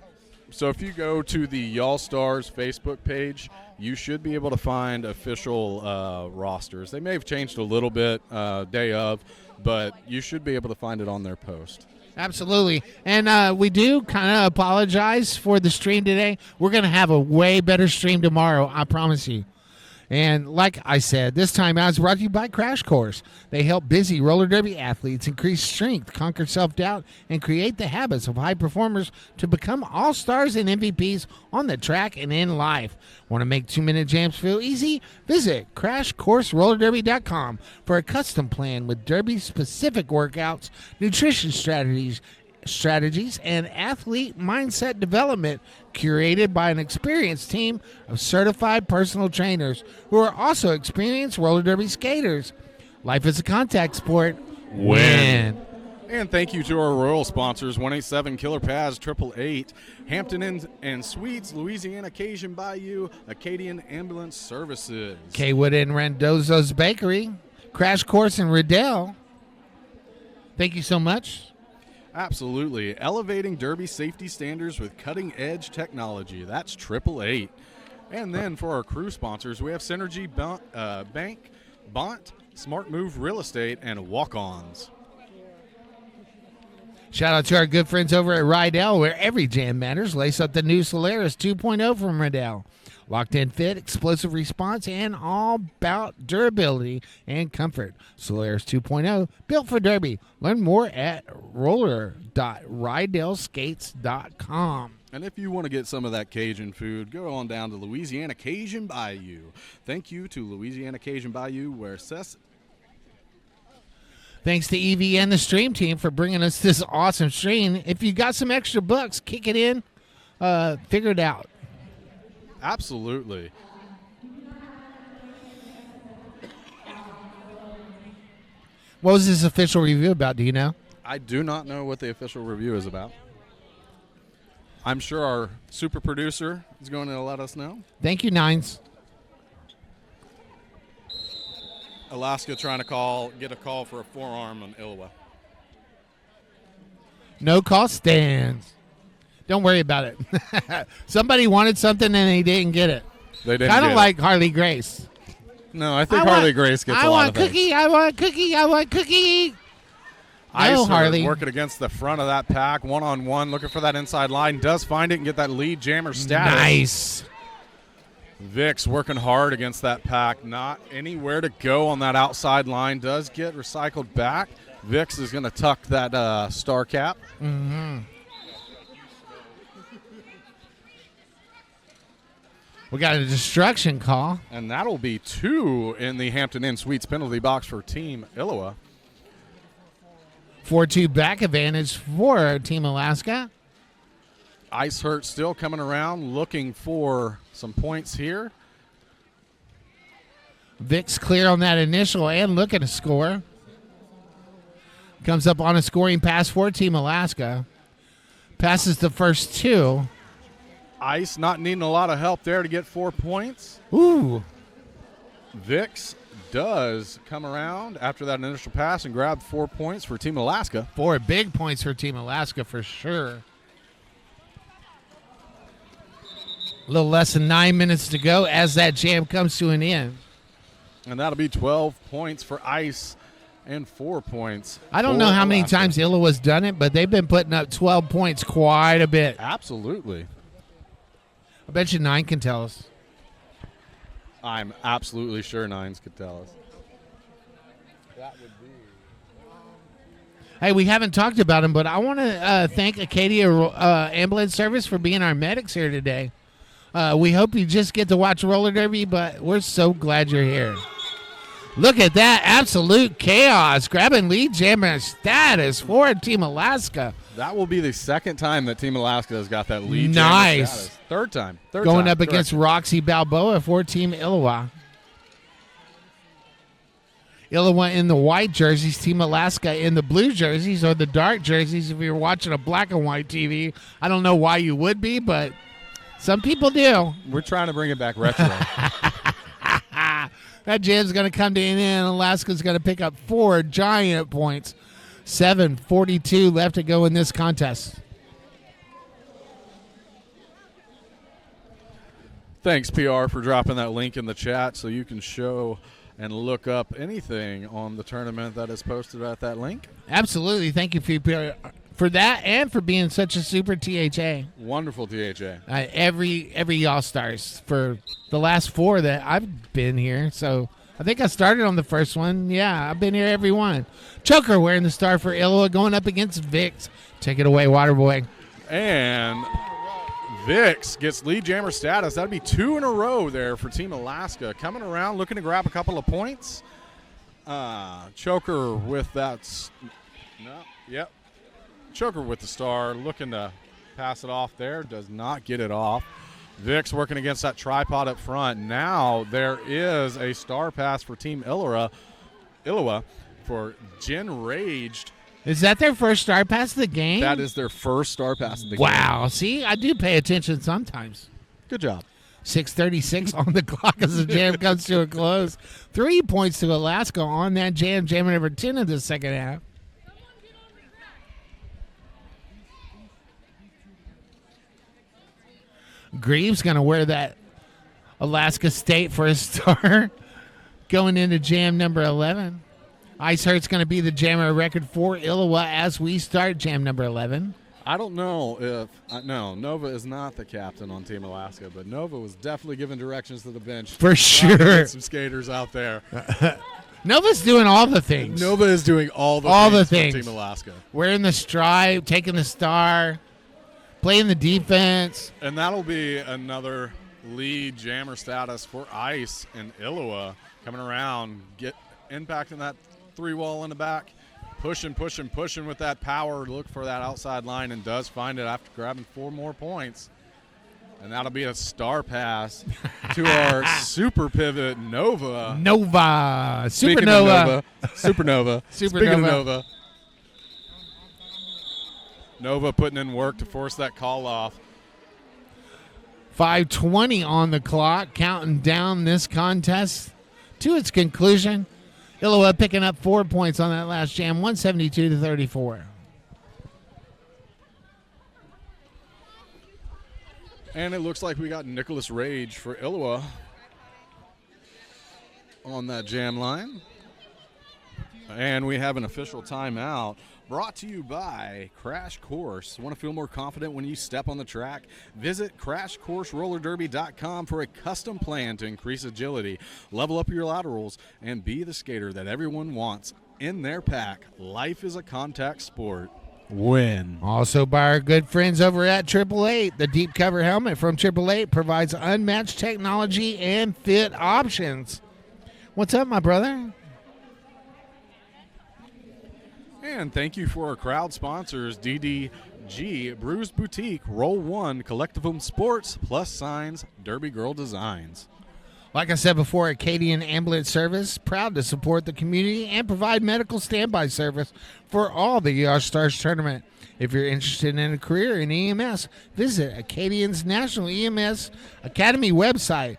if you go to the Y'all Stars Facebook page, you should be able to find official rosters. They may have changed a little bit day of, but you should be able to find it on their post. Absolutely. And we do kind of apologize for the stream today. We're going to have a way better stream tomorrow, I promise you. And like I said, this time out is brought to you by Crash Course. They help busy roller derby athletes increase strength, conquer self-doubt, and create the habits of high performers to become all-stars and MVPs on the track and in life. Want to make 2-minute jams feel easy? Visit CrashCourseRollerDerby.com for a custom plan with derby-specific workouts, nutrition strategies, and athlete mindset development curated by an experienced team of certified personal trainers who are also experienced roller derby skaters. Life is a contact sport. Win. And thank you to our royal sponsors, 187 Killer Pads, 888, Hampton Inn and Suites, Louisiana Cajun Bayou, Acadian Ambulance Services, Kaywood and Rendozo's Bakery, Crash Course in Riddell. Thank you so much. Absolutely. Elevating derby safety standards with cutting-edge technology. That's 888. And then for our crew sponsors, we have Synergy Bank, Bont, Smart Move Real Estate, and Walk-Ons. Shout out to our good friends over at Rydell, where every jam matters. Lace up the new Solaris 2.0 from Rydell. Locked in fit, explosive response, and all about durability and comfort. Solaris 2.0, built for derby. Learn more at roller.rydellskates.com. And if you want to get some of that Cajun food, go on down to Louisiana Cajun Bayou. Thank you to Louisiana Cajun Bayou, where Thanks to Evie and the stream team for bringing us this awesome stream. If you got some extra bucks, kick it in. Figure it out. Absolutely. What was this official review about? Do you know? I do not know what the official review is about. I'm sure our super producer is going to let us know. Thank you, Nines. Alaska trying to get a call for a forearm on Illowa. No call stands. Don't worry about it. Somebody wanted something and they didn't get it. They didn't. Kind of like Harley Grace. No, I think Harley Grace gets a lot of things. I want cookie. I want cookie. No, Harley. Working against the front of that pack, one-on-one, looking for that inside line. Does find it and get that lead jammer status. Nice. Vic's working hard against that pack. Not anywhere to go on that outside line. Does get recycled back. Vic's is going to tuck that star cap. Mm-hmm. We got a destruction call. And that'll be 2 in the Hampton Inn Suites penalty box for Team Illowa. 4-2 back advantage for Team Alaska. Ice Hurt still coming around, looking for some points here. Vic's clear on that initial and looking to score. Comes up on a scoring pass for Team Alaska. Passes the first 2. Ice not needing a lot of help there to get 4 points. Ooh. Vix does come around after that initial pass and grab 4 points for Team Alaska. 4 big points for Team Alaska for sure. A little less than 9 minutes to go as that jam comes to an end. And that'll be 12 points for Ice and 4 points. I don't know how many times Illowa's done it, but they've been putting up 12 points quite a bit. Absolutely. I bet you 9 can tell us. I'm absolutely sure Nines could tell us. Hey, we haven't talked about them, but I want to thank Acadia Ambulance Service for being our medics here today. We hope you just get to watch roller derby, but we're so glad you're here. Look at that. Absolute chaos. Grabbing lead jammer status for Team Alaska. That will be the second time that Team Alaska has got that lead. Nice. Status. Third time. Going up against Roxy Balboa for Team Illowa. Illowa in the white jerseys, Team Alaska in the blue jerseys or the dark jerseys if you're watching a black and white TV. I don't know why you would be, but some people do. We're trying to bring it back retro. That jam's going to come to an end. Alaska's going to pick up 4 giant points. 7:42 left to go in this contest. Thanks, PR, for dropping that link in the chat so you can show and look up anything on the tournament that is posted at that link. Absolutely. Thank you for that and for being such a super THA. Wonderful THA. Every All-Stars for the last 4 that I've been here. So I think I started on the first one. Yeah, I've been here every one. Choker wearing the star for Illowa going up against Vix. Take it away, Waterboy. And Vix gets lead jammer status. That'd be 2 in a row there for Team Alaska. Coming around, looking to grab a couple of points. Choker with that. Yep. Choker with the star, looking to pass it off there. Does not get it off. Vix working against that tripod up front. Now there is a star pass for Team Illowa for Jen Raged. Is that their first star pass of the game? That is their first star pass of the game. Wow. See, I do pay attention sometimes. Good job. 6:36 on the clock as the jam comes to a close. 3 points to Alaska on that jam number 10 of the second half. Greaves going to wear that Alaska State for a star going into jam number 11. Ice Hurt's going to be the jammer record for Illowa as we start jam number 11. I don't know if Nova is not the captain on Team Alaska, but Nova was definitely giving directions to the bench. For sure. Some skaters out there. Nova's doing all the things. Nova is doing all the things for Team Alaska. Wearing the stripe, taking the star, playing the defense. And that'll be another lead jammer status for Ice and Illowa coming around, impacting that 3-wall in the back, pushing with that power to look for that outside line, and does find it after grabbing 4 more points. And that'll be a star pass to our super pivot Nova. Supernova. Speaking of Nova. Nova putting in work to force that call off. 5:20 on the clock, counting down this contest to its conclusion. Illowa picking up 4 points on that last jam, 172-34. And it looks like we got Nicholas Rage for Illowa on that jam line. And we have an official timeout brought to you by Crash Course. Want to feel more confident when you step on the track? Visit CrashCourseRollerDerby.com for a custom plan to increase agility, level up your laterals, and be the skater that everyone wants in their pack. Life is a contact sport. Win. Also by our good friends over at 888. The deep cover helmet from 888 provides unmatched technology and fit options. What's up, my brother? And thank you for our crowd sponsors, DDG, Brews Boutique, Roll One, Collectivum Sports, Plus Signs, Derby Girl Designs. Like I said before, Acadian Ambulance Service, proud to support the community and provide medical standby service for all the ER Stars tournament. If you're interested in a career in EMS, visit Acadian's National EMS Academy website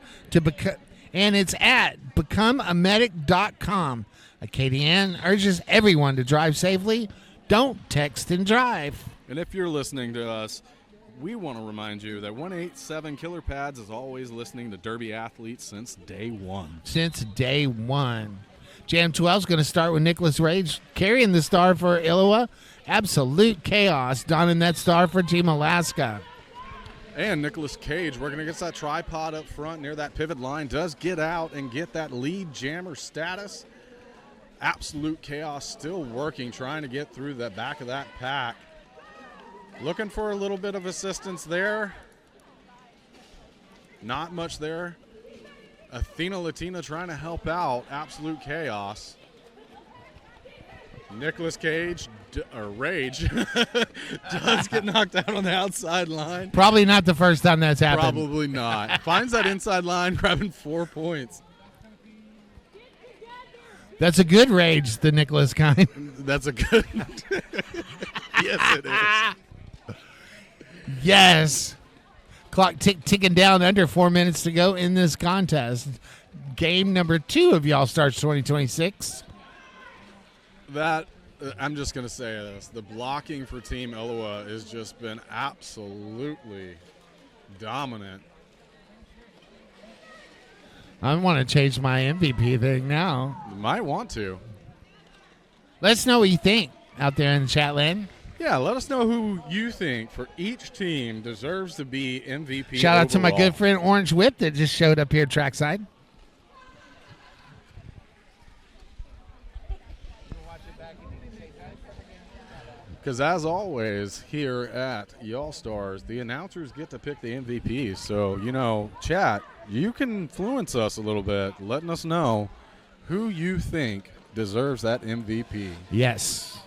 and it's at becomeamedic.com. Acadian urges everyone to drive safely. Don't text and drive. And if you're listening to us, we want to remind you that 187 Killer Pads is always listening to Derby athletes since day one. Jam 12 is going to start with Nicholas Rage carrying the star for Illowa. Absolute Chaos donning that star for Team Alaska. And Nicholas Cage, working against that tripod up front near that pivot line, does get out and get that lead jammer status. Absolute Chaos still working, trying to get through the back of that pack. Looking for a little bit of assistance there. Not much there. Athena Latina trying to help out Absolute Chaos. Nicholas Cage, or Rage, does get knocked out on the outside line. Probably not the first time that's happened. Probably not. Finds that inside line, grabbing 4 points. That's a good Rage, the Nicholas kind. That's a good. Yes, it is. Yes. Clock ticking down, under 4 minutes to go in this contest. Game number 2 of Y'all Stars 2026. That, I'm just going to say this. The blocking for Team Illowa has just been absolutely dominant. I want to change my MVP thing now. You might want to. Let us know what you think out there in the chat land. Yeah, let us know who you think for each team deserves to be MVP. Shout out to my overall. good friend Orange Whip that just showed up here trackside. Because as always, here at Y'all Stars, the announcers get to pick the MVP. So, chat, you can influence us a little bit, letting us know who you think deserves that MVP. Yes.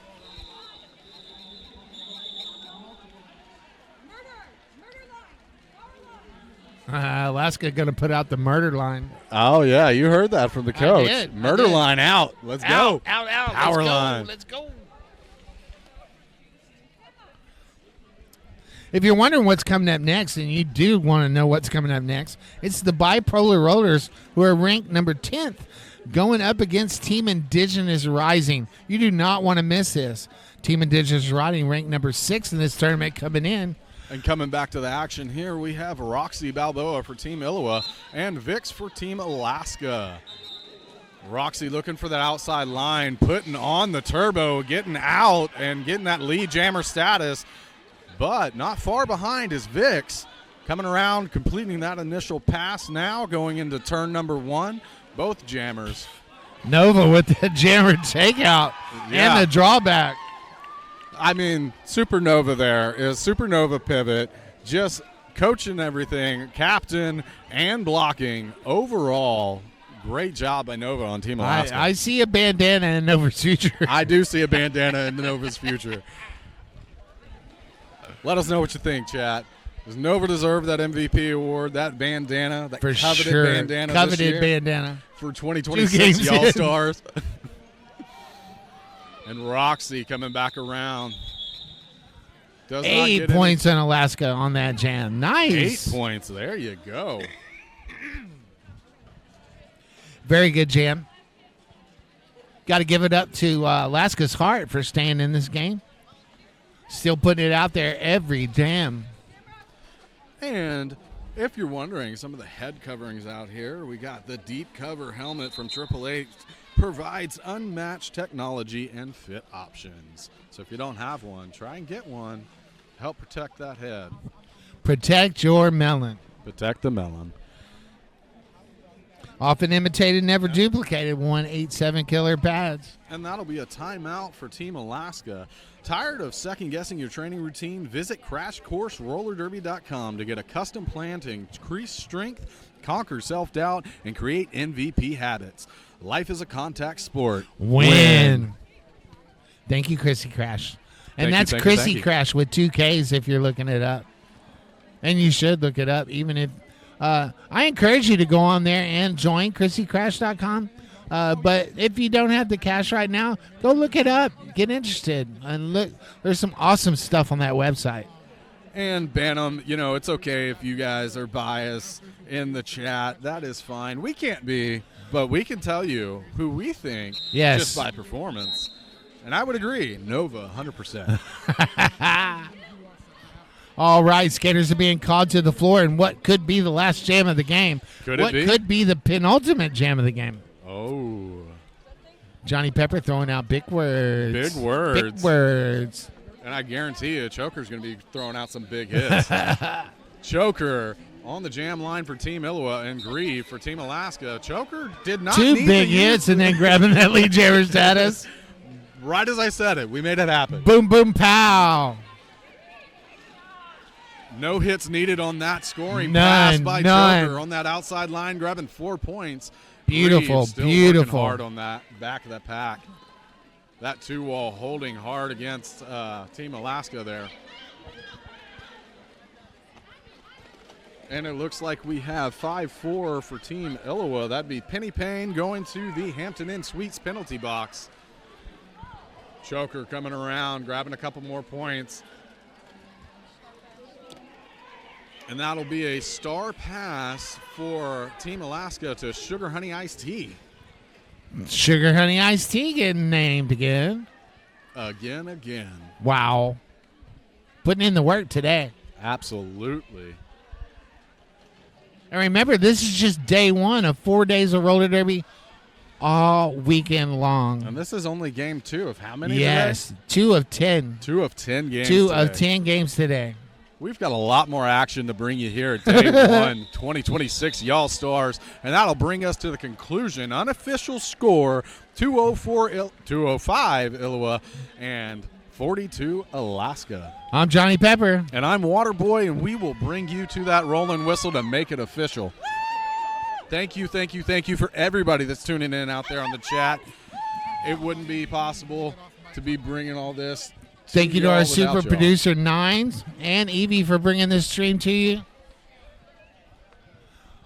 Alaska going to put out the murder line. Oh, yeah, you heard that from the coach. I did. Murder line out. Let's go. Out. Power line. Let's go. If you're wondering what's coming up next, and you do want to know what's coming up next, it's the Bipolar Rollers, who are ranked number 10th, going up against Team Indigenous Rising. You do not want to miss this. Team Indigenous Rising ranked number 6 in this tournament coming in. And coming back to the action here, we have Roxy Balboa for Team Illowa and Vix for Team Alaska. Roxy looking for that outside line, putting on the turbo, getting out and getting that lead jammer status. But not far behind is Vix, coming around, completing that initial pass now, going into turn number 1. Both jammers. Nova with the jammer takeout and the drawback. I mean, Supernova there is Supernova pivot, just coaching everything, captain and blocking. Overall, great job by Nova on Team Alaska. I see a bandana in Nova's future. I do see a bandana in Nova's future. Let us know what you think, chat. Does Nova deserve that MVP award, that bandana, that coveted bandana Coveted this year bandana. for 2026 Y'all Stars? And Roxy coming back around. Does 8 points on Alaska on that jam. Nice. 8 points. There you go. Very good jam. Got to give it up to Alaska's Heart for staying in this game. Still putting it out there every jam. And if you're wondering, some of the head coverings out here, we got the deep cover helmet from AAA. Provides unmatched technology and fit options. So if you don't have one, try and get one. Help protect that head. Protect your melon. Protect the melon. Often imitated, never duplicated. 187 Killer Pads. And that'll be a timeout for Team Alaska. Tired of second-guessing your training routine? Visit CrashCourseRollerDerby.com to get a custom plan to increase strength, conquer self-doubt, and create MVP habits. Life is a contact sport. Win. Thank you, Chrissy Crash. And that's Chrissy Crash with 2 Ks if you're looking it up. And you should look it up, even if I encourage you to go on there and join ChristyCrash.com. But if you don't have the cash right now, go look it up. Get interested. And look, there's some awesome stuff on that website. And Bantam, it's okay if you guys are biased in the chat. That is fine. We can't be, but we can tell you who we think just by performance. And I would agree. Nova, 100%. All right, skaters are being called to the floor in what could be the last jam of the game. What could be the penultimate jam of the game. Oh. Johnny Pepper throwing out big words. Big words. Big words. And I guarantee you, Choker's going to be throwing out some big hits. Choker on the jam line for Team Illowa and Grieve for Team Alaska. Choker did not Two need big hits and then grabbing that lead jammer status. Right as I said it, we made it happen. Boom, boom, pow. No hits needed on that scoring pass by Choker on that outside line, grabbing 4 points. Beautiful, still beautiful. Working hard on that back of the pack. That 2-wall holding hard against Team Alaska there. And it looks like we have 5-4 for Team Illowa. That'd be Penny Payne going to the Hampton Inn Suites penalty box. Choker coming around, grabbing a couple more points. And that'll be a star pass for Team Alaska to Sugar Honey Iced Tea. Sugar Honey Iced Tea getting named again. Again. Wow. Putting in the work today. Absolutely. And remember, this is just day one of 4 days of roller derby all weekend long. And this is only game 2 of how many Yes, today? 2 of 10. 2 of 10 games 2 today. of 10 games today. We've got a lot more action to bring you here at Day 1, 2026 Y'all Stars, and that'll bring us to the conclusion. Unofficial score, 205 Illowa and 42 Alaska. I'm Johnny Pepper. And I'm Waterboy, and we will bring you to that rolling whistle to make it official. Thank you for everybody that's tuning in out there on the chat. It wouldn't be possible to be bringing all this. Thank you to our super y'all. producer, Nines, and Evie for bringing this stream to you.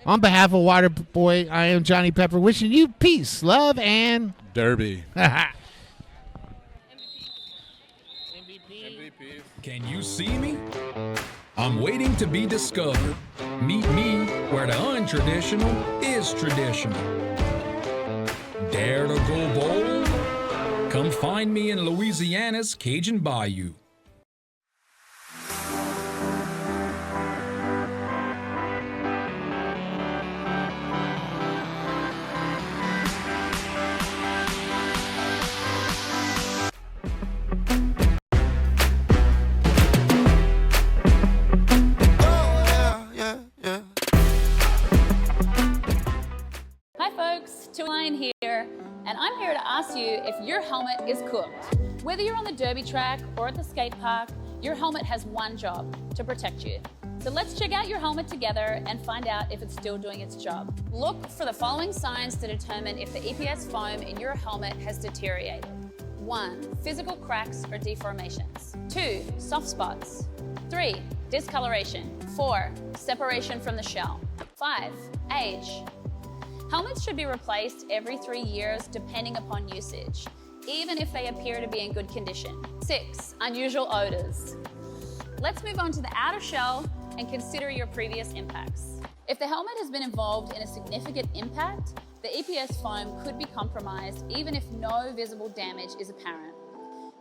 On behalf of Waterboy, I am Johnny Pepper, wishing you peace, love, and Derby. Can you see me? I'm waiting to be discovered. Meet me where the untraditional is traditional. Dare to go bold? Come find me in Louisiana's Cajun Bayou. Hi folks, Tulane here, and I'm here to ask you if your helmet is cooked. Whether you're on the derby track or at the skate park, your helmet has one job, to protect you. So let's check out your helmet together and find out if it's still doing its job. Look for the following signs to determine if the EPS foam in your helmet has deteriorated. 1. Physical cracks or deformations. 2. Soft spots. 3. Discoloration. 4. Separation from the shell. 5. Age. Helmets should be replaced every 3 years depending upon usage, even if they appear to be in good condition. 6. Unusual odors. Let's move on to the outer shell and consider your previous impacts. If the helmet has been involved in a significant impact, the EPS foam could be compromised even if no visible damage is apparent.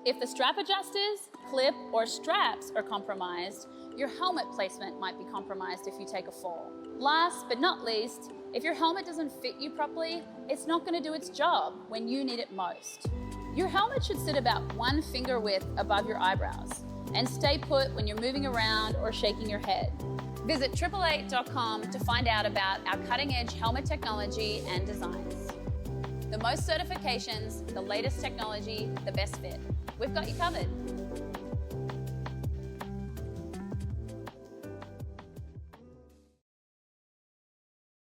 If the strap adjusters, clip, or straps are compromised, your helmet placement might be compromised if you take a fall. Last but not least, if your helmet doesn't fit you properly, it's not going to do its job when you need it most. Your helmet should sit about 1 finger width above your eyebrows and stay put when you're moving around or shaking your head. Visit 888.com to find out about our cutting-edge helmet technology and designs. The most certifications, the latest technology, the best fit. We've got you covered.